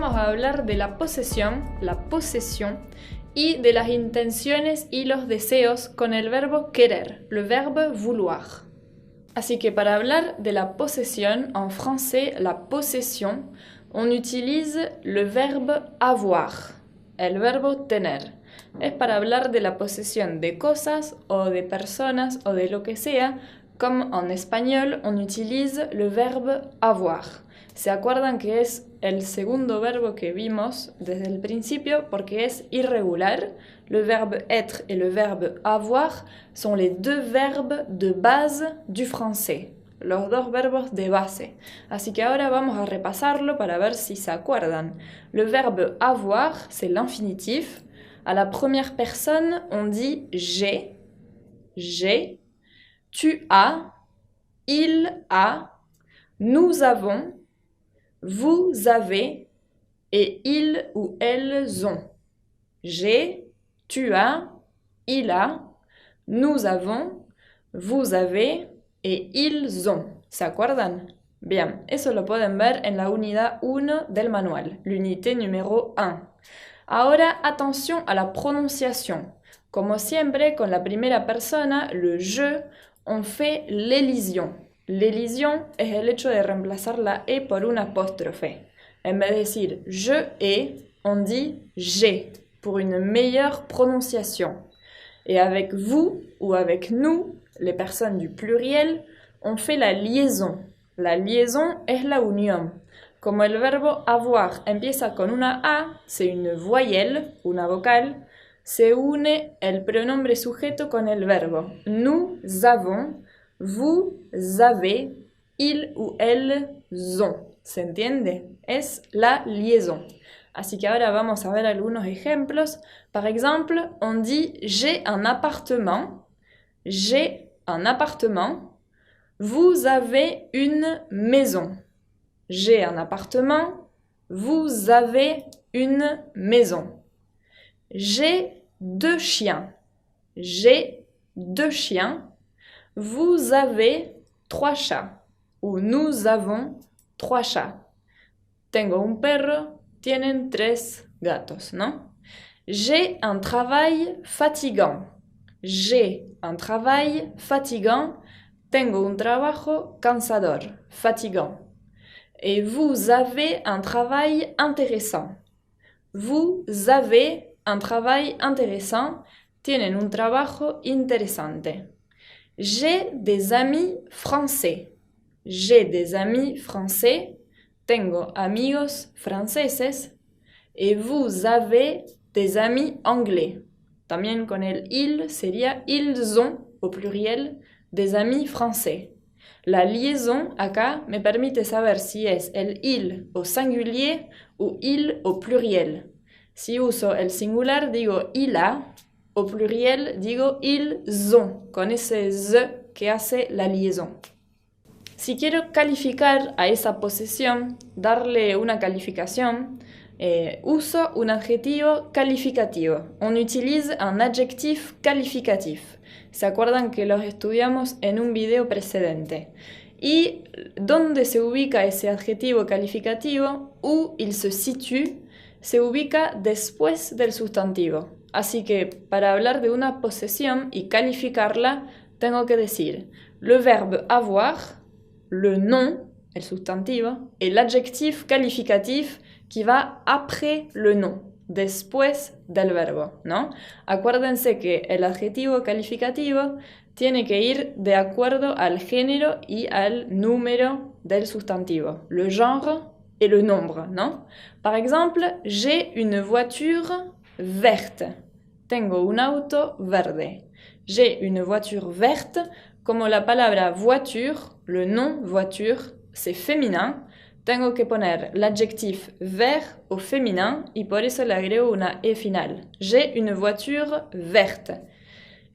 vamos a hablar de la posesión y de las intenciones y los deseos con el verbo querer, le verbe vouloir. Así que para hablar de la posesión, en français, la possession, on utilise le verbe avoir, el verbo tener. Es para hablar de la posesión de cosas o de personas o de lo que sea, como en español on utilise le verbe avoir. ¿Se acuerdan que es el segundo verbo que vimos desde el principio porque es irregular? Le verbe être et le verbe avoir sont les deux verbes de base du français. Los dos verbos de base. Así que ahora vamos a repasarlo para ver si se acuerdan. Le verbe avoir, c'est l'infinitif. À la première personne, on dit j'ai, tu as, il a, nous avons, vous avez et ils ou elles ont. J'ai, tu as, il a, nous avons, vous avez et ils ont. ¿Se acuerdan? Bien, eso lo pueden ver en la unidad 1 del manual, l'unité numéro 1. Ahora, atención a la prononciación. Como siempre, con la primera persona, le je, on fait l'élision. L'élision es el hecho de reemplazar la E por un apóstrofe. En vez de decir je ai, on dit j'ai, pour une meilleure prononciation. Et avec vous ou avec nous, les personnes du pluriel, on fait la liaison. La liaison es la unión. Como el verbo avoir empieza con una A, c'est une voyelle, una vocal, se une el pronombre sujeto con el verbo. Nous avons, vous avez, ils ou elles ont. ¿Se entiende? Es la liaison. Así que ahora vamos a ver algunos ejemplos. Par exemple, on dit j'ai un appartement. J'ai un appartement. Vous avez une maison. J'ai un appartement. Vous avez une maison. J'ai 2 chiens. J'ai 2 chiens. Vous avez 3 chats. Ou nous avons 3 chats. Tengo un perro. Tienen 3 gatos, ¿no? J'ai un travail fatigant. J'ai un travail fatigant. Tengo un trabajo cansador, fatigant. Et vous avez un travail intéressant. Vous avez un travail intéressant. Tienen un trabajo interesante. J'ai des amis français. J'ai des amis français. Tengo amigos franceses. Et vous avez des amis anglais. También con el il sería ils ont au pluriel des amis français. La liaison acá me permite saber si es el il au singulier ou il au pluriel. Si uso el singular digo il a, au pluriel digo ils ont, con ese z que hace la liaison. Si quiero calificar a esa posesión, darle una calificación, uso un adjetivo calificativo. On utilise un adjectif qualificatif. ¿Se acuerdan que los estudiamos en un video precedente? ¿Y dónde se ubica ese adjetivo calificativo? Où il se situe, se ubica después del sustantivo. Así que para hablar de una posesión y calificarla, tengo que decir le verbe avoir, le nom, el sustantivo, et l'adjectif qualificatif qui va après le nom, después del verbo, ¿no? Acuérdense que el adjetivo calificativo tiene que ir de acuerdo al género y al número del sustantivo, le genre et le nombre, ¿no? Par exemple, j'ai une voiture verte. Tengo un auto verde. J'ai une voiture verte. Como la palabra voiture, le nom voiture, c'est féminin, tengo que poner l'adjectif vert au féminin y por eso le agrego una E final. J'ai une voiture verte.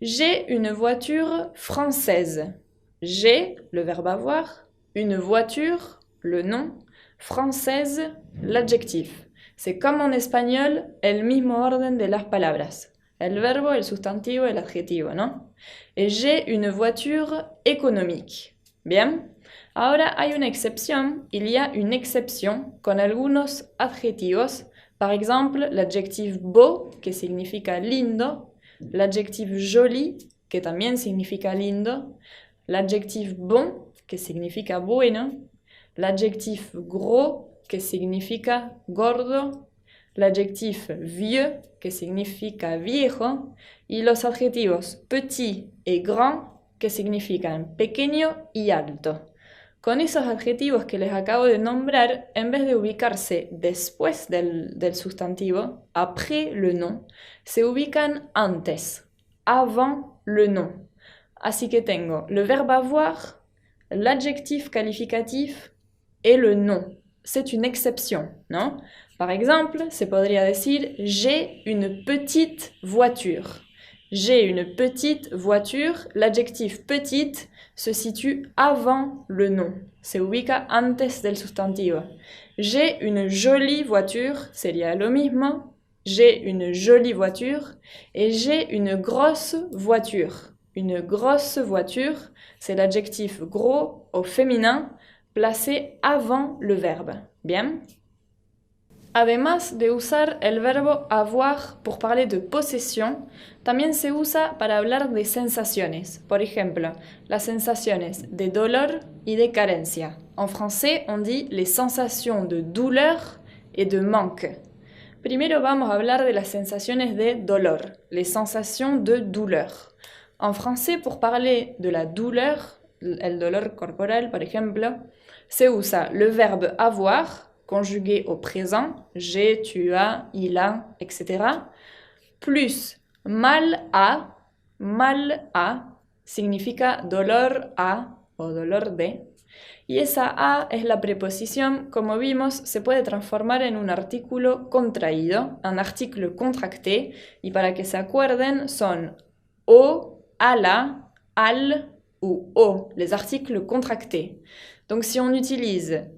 J'ai une voiture française. J'ai, le verbe avoir, une voiture, le nom, française, l'adjectif. C'est comme en espagnol, el mismo orden de las palabras. El verbo, el sustantivo, el adjetivo, ¿no? Et j'ai une voiture économique. Bien. Ahora hay una excepción, il y a une exception con algunos adjetivos. Par exemple, l'adjectif beau, que significa lindo, l'adjectif joli, que también significa lindo, l'adjectif bon, que significa bueno, l'adjectif gros, que significa gordo, l'adjectif vieux, que significa viejo, y los adjetivos petit et grand, que significan pequeño y alto. Con esos adjetivos que les acabo de nombrar, en vez de ubicarse después del sustantivo, après le nom, se ubican antes, avant le nom. Así que tengo le verbe avoir, l'adjectif qualificatif et le nom. C'est une exception, non? Par exemple, se podría decir j'ai une petite voiture. J'ai une petite voiture. L'adjectif petite se situe avant le nom. Se ubica antes del sustantivo. J'ai une jolie voiture. Sería lo mismo. J'ai une jolie voiture. Et j'ai une grosse voiture. Une grosse voiture, c'est l'adjectif gros au féminin placé avant le verbe. Bien. Además de usar el verbo avoir pour parler de posesión, también se usa para hablar de sensaciones. Por ejemplo, las sensaciones de dolor y de carencia. En français, on dit les sensations de douleur et de manque. Primero vamos a hablar de las sensaciones de dolor, les sensations de douleur. En français, pour parler de la douleur, el dolor corporal, par exemple, se usa le verbe avoir, conjugué au présent, j'ai, tu as, il a, etc., plus mal a significa dolor a o dolor de, y esa a es la preposición, como vimos, se puede transformar en un artículo contraído, un artículo contracté, y para que se acuerden son o, a la, al ou o, les articles contractés. Donc si on utilise,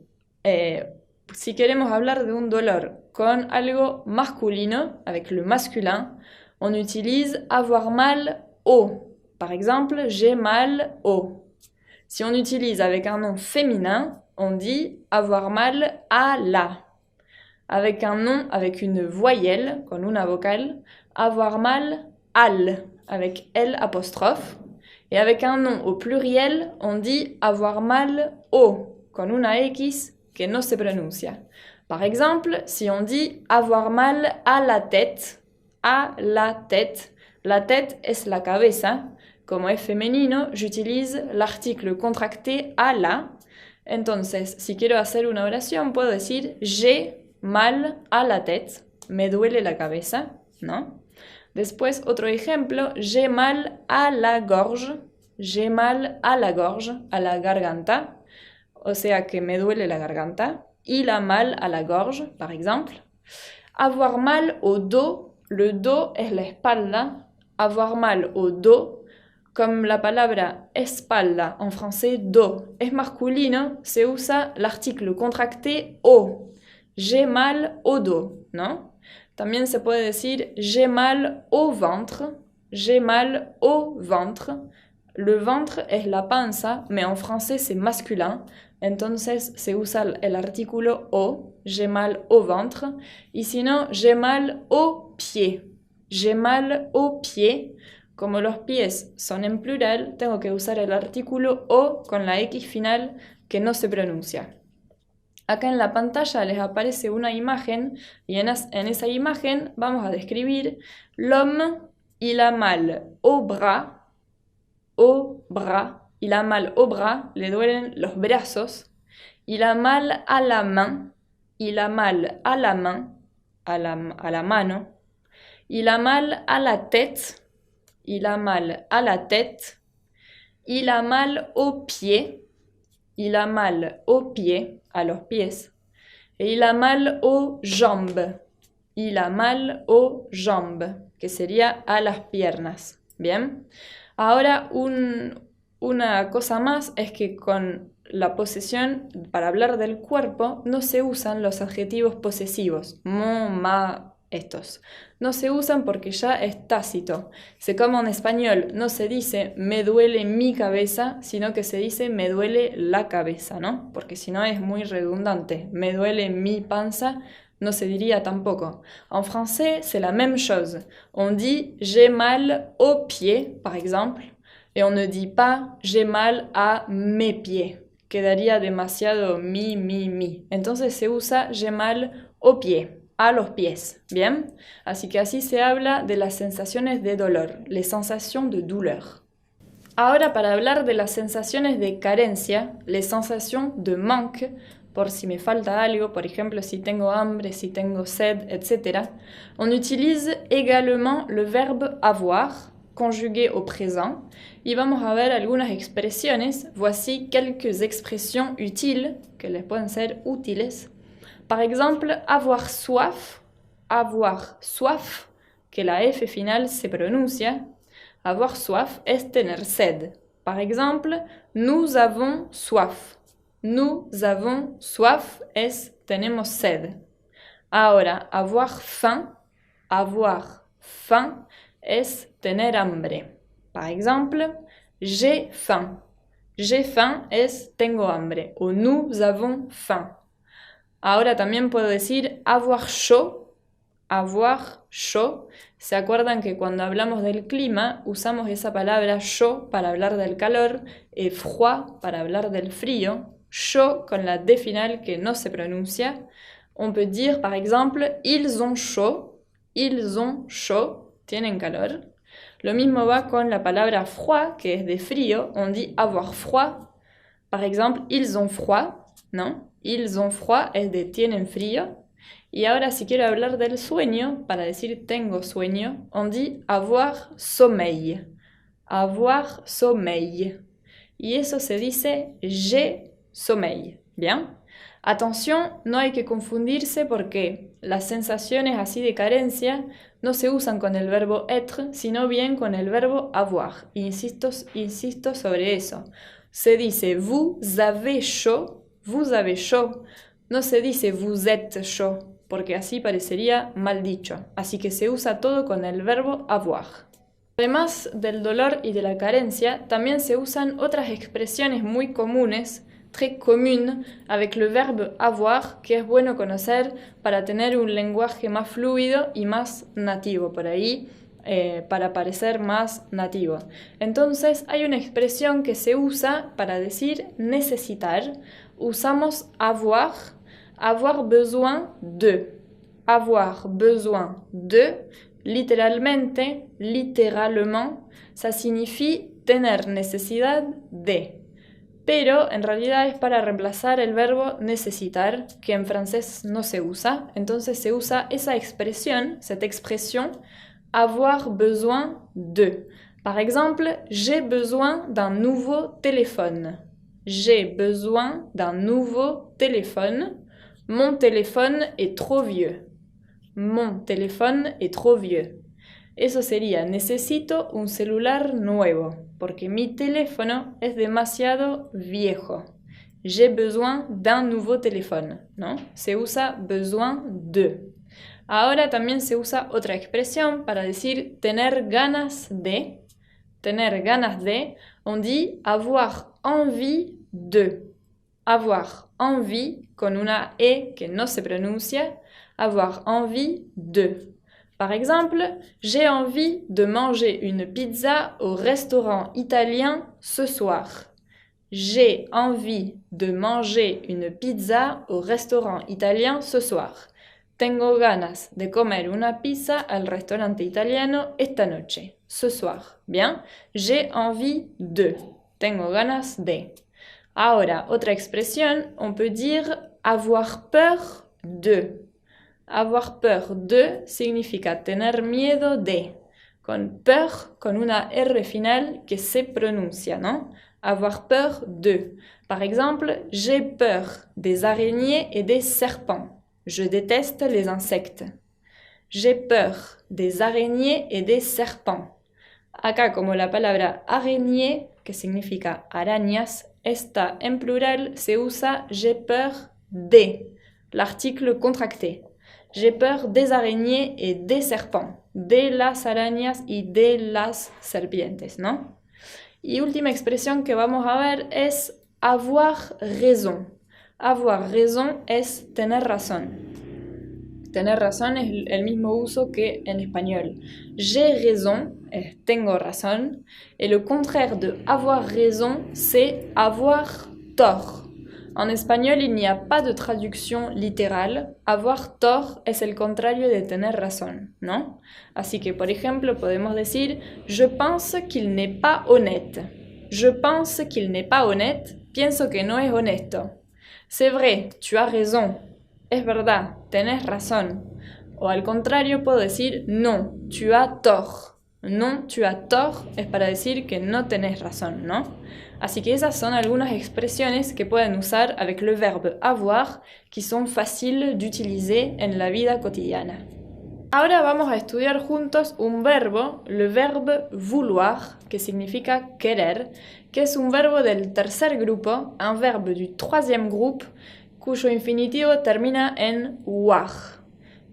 si queremos hablar de un dolor con algo masculino, avec le masculin, on utilise avoir mal au. Par exemple, j'ai mal au. Si on utilise avec un nom féminin, on dit avoir mal à la. Avec un nom avec une voyelle, con una vocal, avoir mal al, avec L apostrophe. Et avec un nom au pluriel, on dit avoir mal au, con una X que no se pronuncia. Par exemple, si on dit avoir mal à la tête es la cabeza. Como es femenino, j'utilise l'article contracté à la. Entonces, si quiero hacer una oración, puedo decir j'ai mal à la tête, me duele la cabeza, ¿no? Después, otro ejemplo, j'ai mal à la gorge, a la garganta, o sea que me duele la garganta. Il a mal à la gorge, par exemple. Avoir mal au dos, le dos es la espalda. Avoir mal au dos, comme la palabra espalda en français, dos, es masculino, se usa l'article contracté au. J'ai mal au dos, ¿no? También se puede decir j'ai mal au ventre, j'ai mal au ventre. Le ventre es la panza, mais en français c'est masculin. Entonces se usa el artículo au, j'ai mal au ventre. Y si no, j'ai mal au pied. J'ai mal au pied. Como los pies son en plural, tengo que usar el artículo o con la X final que no se pronuncia. Acá en la pantalla les aparece una imagen y en esa imagen vamos a describir l'homme, il a mal au bras, il a mal au bras, le duelen los brazos, il a mal à la main, il a mal à la main, a la mano, il a mal à la tête, il a mal à la tête, il a mal aux pieds, il a mal aux pieds, a los pies, et il a mal aux jambes, il a mal aux jambes, que sería a las piernas. Bien, ahora una cosa más es que con la posesión, para hablar del cuerpo, no se usan los adjetivos posesivos, mon, ma, estos. No se usan porque ya es tácito. C'est comme en español, no se dice me duele mi cabeza, sino que se dice me duele la cabeza, ¿no? Porque si no es muy redundante. Me duele mi panza, no se diría tampoco. En français, c'est la même chose. On dit j'ai mal aux pieds, par exemple, et on ne dit pas j'ai mal à mes pieds. Quedaría demasiado mi. Entonces se usa j'ai mal aux pieds, a los pies, ¿bien? Así que así se habla de las sensaciones de dolor, les sensations de douleur. Ahora para hablar de las sensaciones de carencia, les sensations de manque, por si me falta algo, por ejemplo si tengo hambre, si tengo sed, etc. On utilise également le verbe avoir, conjugué au présent, y vamos a ver algunas expresiones. Voici quelques expressions utiles, que les pueden ser útiles. Par exemple, avoir soif, que la F final se pronuncia. Avoir soif es tener sed. Par exemple, nous avons soif. Nous avons soif es tenemos sed. Ahora, avoir faim es tener hambre. Par exemple, j'ai faim. J'ai faim es tengo hambre. O nous avons faim. Ahora también puedo decir avoir chaud. Avoir chaud. ¿Se acuerdan que cuando hablamos del clima usamos esa palabra chaud para hablar del calor y froid para hablar del frío? Chaud con la D final que no se pronuncia. On peut dire par exemple ils ont chaud. Ils ont chaud. Tienen calor. Lo mismo va con la palabra froid, que es de frío. On dit avoir froid. Par exemple, ils ont froid, ¿no? Ils ont froid es de tienen frío. Y ahora si quiero hablar del sueño, para decir tengo sueño, on dit avoir sommeil. Avoir sommeil. Y eso se dice j'ai sommeil. ¿Bien? Atención, no hay que confundirse porque las sensaciones así de carencia no se usan con el verbo être, sino bien con el verbo avoir. Insisto sobre eso. Se dice vous avez chaud, no se dice vous êtes chaud, porque así parecería mal dicho. Así que se usa todo con el verbo avoir. Además del dolor y de la carencia, también se usan otras expresiones muy comunes, très común, avec le verbe avoir, que es bueno conocer para tener un lenguaje más fluido y más nativo, por ahí, para parecer más nativo. Entonces hay una expresión que se usa para decir necesitar. Usamos avoir, avoir besoin de. Avoir besoin de, littéralement, ça signifie tener necesidad de. Pero en realidad es para reemplazar el verbo necesitar, que en francés no se usa. Entonces se usa esa expresión, cette expression, avoir besoin de. Par exemple, j'ai besoin d'un nouveau téléphone. J'ai besoin d'un nouveau téléphone. Mon téléphone est trop vieux. Mon téléphone est trop vieux. Eso sería, necesito un celular nuevo, porque mi teléfono es demasiado viejo. J'ai besoin d'un nouveau téléphone, ¿no? Se usa besoin de. Ahora también se usa otra expresión para decir tener ganas de. Tener ganas de, on dit avoir envie de. Avoir envie, con una E que no se pronuncia, avoir envie de. Par exemple, j'ai envie de manger une pizza au restaurant italien ce soir. J'ai envie de manger une pizza au restaurant italien ce soir. Tengo ganas de comer una pizza al restaurante italiano esta noche. Ce soir. Bien. J'ai envie de. Tengo ganas de. Ahora, otra expresión, on peut dire avoir peur de. Avoir peur de significa tener miedo de. Con peur, con una R final que se pronuncia, ¿no? Avoir peur de. Par exemple, j'ai peur des araignées et des serpents. Je déteste les insectes. J'ai peur des araignées et des serpents. Acá, como la palabra araignée, que significa arañas, está en plural, se usa j'ai peur de, l'article contracté. J'ai peur des arañas et des serpents. De las arañas y de las serpientes, ¿no? Y última expresión que vamos a ver es avoir raison. Avoir raison es tener razón. Tener razón es el mismo uso que en español. J'ai raison es tengo razón. Et le contraire de avoir raison, c'est avoir tort. En español, il n'y a pas de traduction littérale. Avoir tort es el contrario de tener razón, ¿no? Así que, por ejemplo, podemos decir je pense qu'il n'est pas honnête. Je pense qu'il n'est pas honnête. Pienso que no es honesto. C'est vrai, tu as raison. Es verdad, tenés razón. O al contrario, puedo decir non, tu as tort. Non, tu as tort es para decir que no tenés razón, ¿no? Así que esas son algunas expresiones que pueden usar avec le verbe avoir, qui sont faciles d'utiliser en la vida cotidiana. Ahora vamos a estudiar juntos un verbo, le verbe vouloir, que significa querer, que es un verbo del tercer grupo, un verbe du troisième groupe, cuyo infinitivo termina en war.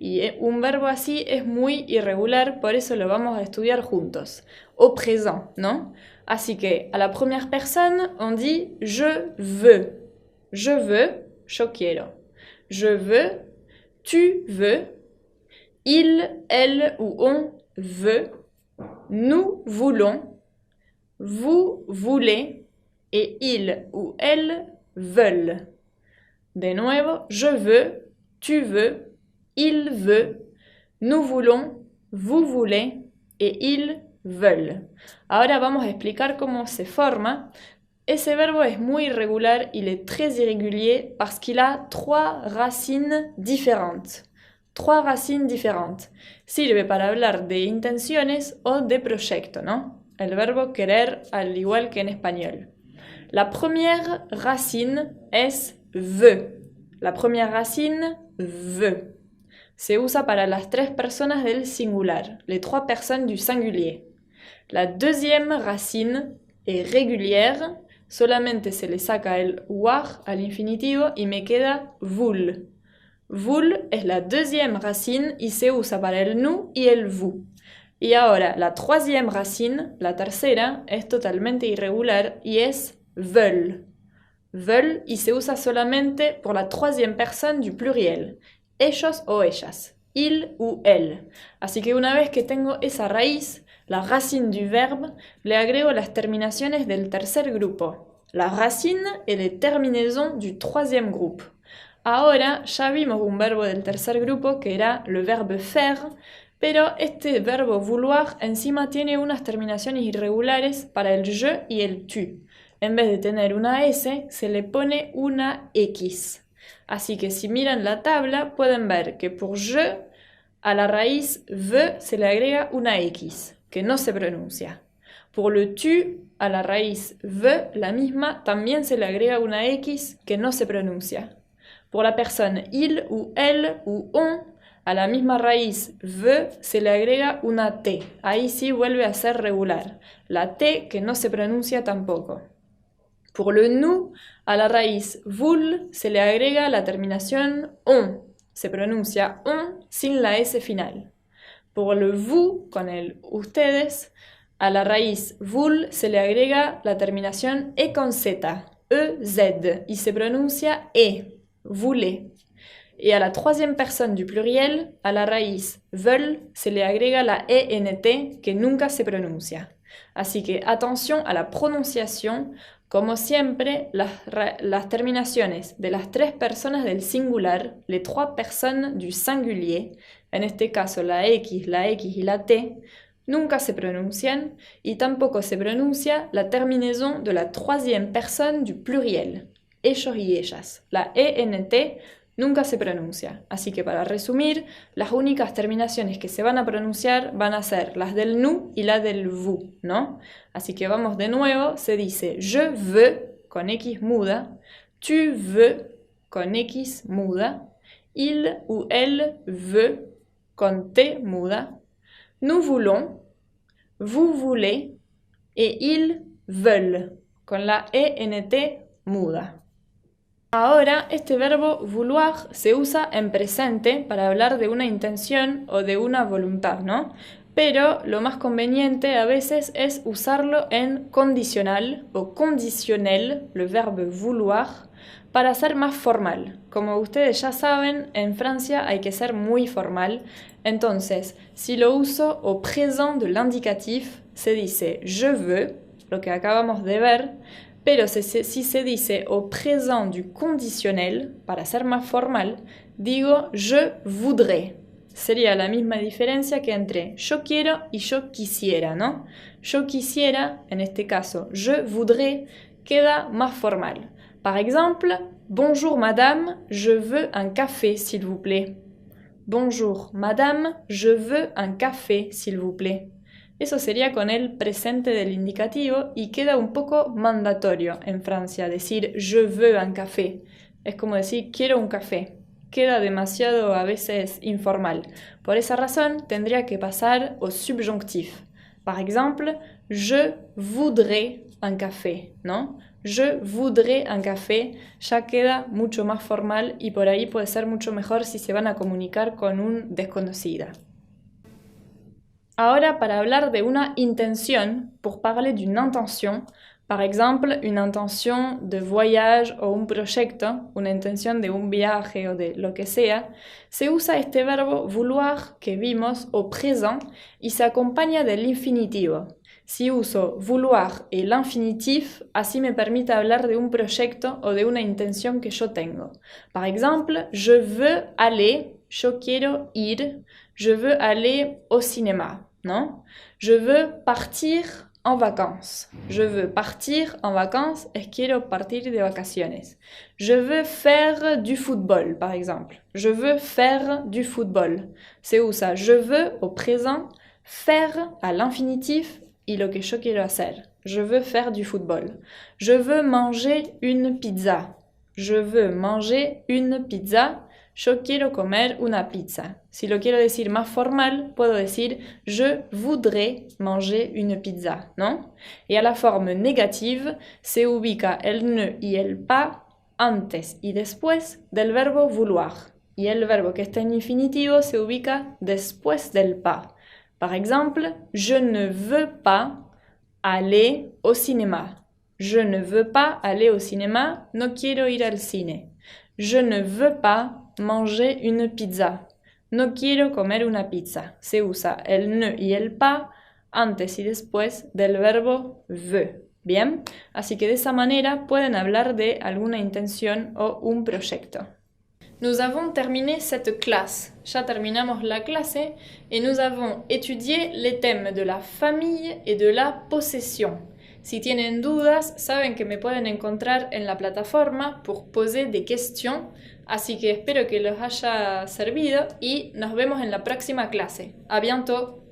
Y un verbo así es muy irregular, por eso lo vamos a estudiar juntos, au présent, ¿no? Así que a la première personne, on dit je veux. Je veux, yo quiero. Je veux, tu veux, il, elle ou on veut, nous voulons, vous voulez et il ou elle veulent. De nuevo, je veux, tu veux, il veut, nous voulons, vous voulez et ils veulent. Ahora vamos a explicar cómo se forma. Ese verbo es muy irregular, il est très irrégulier parce qu'il a trois racines différentes. Trois racines différentes. Sirve para hablar de intenciones o de proyecto, ¿no? El verbo querer al igual que en español. La première racine es veut. La première racine, veut. Se usa para las tres personas del singular, les trois personnes du singulier. La deuxième racine est régulière, solamente se le saca el war al infinitivo y me queda voul. Voul es la deuxième racine y se usa para el nous y el vous. Y ahora la troisième racine, la tercera, es totalmente irregular y es veulent. Veulent y se usa solamente por la troisième personne du pluriel. Ellos o ellas, il ou elle. Así que una vez que tengo esa raíz, la racine du verbe, le agrego las terminaciones del tercer grupo. La racine et les terminaisons du troisième groupe. Ahora ya vimos un verbo del tercer grupo que era le verbe faire, pero este verbo vouloir encima tiene unas terminaciones irregulares para el je y el tu. En vez de tener una S, se le pone una X. Así que si miran la tabla, pueden ver que por je, a la raíz ve se le agrega una X, que no se pronuncia. Por le tu, a la raíz ve, la misma, también se le agrega una X, que no se pronuncia. Por la persona il ou elle ou on, a la misma raíz ve se le agrega una T. Ahí sí vuelve a ser regular. La T que no se pronuncia tampoco. Pour le nous, a la raíz voul se le agrega la terminación on. Se pronuncia on sin la S final. Pour le vous, con el ustedes, a la raíz voul se le agrega la terminación E con Z, E-Z, y se pronuncia E, voulez. Y a la troisième personne du pluriel, a la raíz veulent, se le agrega la ENT que nunca se pronuncia. Así que atención a la pronunciación. Como siempre, las terminaciones de las tres personas del singular, les trois personnes du singulier, en este caso la X y la T, nunca se pronuncian y tampoco se pronuncia la terminaison de la troisième personne du pluriel, ellos y ellas. La ENT nunca se pronuncia. Así que para resumir, las únicas terminaciones que se van a pronunciar van a ser las del nous y la del vous, ¿no? Así que vamos de nuevo, se dice je veux con X muda, tu veux con X muda, il ou elle veut con T muda, nous voulons, vous voulez et ils veulent con la ENT muda. Ahora, este verbo vouloir se usa en presente para hablar de una intención o de una voluntad, ¿no? Pero lo más conveniente a veces es usarlo en condicional o conditionnel, el verbo vouloir, para ser más formal. Como ustedes ya saben, en Francia hay que ser muy formal. Entonces, si lo uso au présent de l'indicatif, se dice je veux, lo que acabamos de ver, pero si se dice au présent du conditionnel, para ser más formal, digo je voudrais. Sería la misma diferencia que entre yo quiero y yo quisiera, ¿no? Yo quisiera, en este caso, je voudrais, queda más formal. Par exemple, bonjour madame, je veux un café s'il vous plaît. Bonjour madame, je veux un café s'il vous plaît. Eso sería con el presente del indicativo y queda un poco mandatorio en Francia decir je veux un café. Es como decir quiero un café. Queda demasiado a veces informal. Por esa razón tendría que pasar au subjonctif. Par exemple, je voudrais un café, ¿no? Je voudrais un café ya queda mucho más formal y por ahí puede ser mucho mejor si se van a comunicar con un desconocida. Ahora, para hablar de una intención, pour parler d'une intention, par exemple, une intention de voyage o un proyecto, una intención de un viaje o de lo que sea, se usa este verbo vouloir que vimos au présent y se acompaña del infinitivo. Si uso vouloir et l'infinitif, así me permite hablar de un proyecto o de una intención que yo tengo. Par exemple, je veux aller, yo quiero ir, je veux aller au cinéma, ¿no? Je veux partir en vacances. Je veux partir en vacances es quiero partir de vacaciones. Je veux faire du football, par exemple. Je veux faire du football. Se usa je veux au présent, faire à l'infinitif y lo que yo quiero hacer. Je veux faire du football. Je veux manger une pizza. Je veux manger une pizza. Yo quiero comer una pizza. Si lo quiero decir más formal, puedo decir je voudrais manger une pizza, ¿no? Y a la forma négative se ubica el ne y el pas antes y después del verbo vouloir. Y el verbo que está en infinitivo se ubica después del pas. Par exemple, je ne veux pas aller au cinéma. Je ne veux pas aller au cinéma, no quiero ir al cine. Je ne veux pas manger une pizza. No quiero comer una pizza. Se usa el ne y el pas antes y después del verbo veut. Bien, así que de esa manera pueden hablar de alguna intención o un proyecto. Nous avons terminé cette classe. Ya terminamos la clase et nous avons étudié les thèmes de la famille et de la possession. Si tienen dudas, saben que me pueden encontrar en la plataforma pour poser des questions. Así que espero que les haya servido y nos vemos en la próxima clase. A bientôt!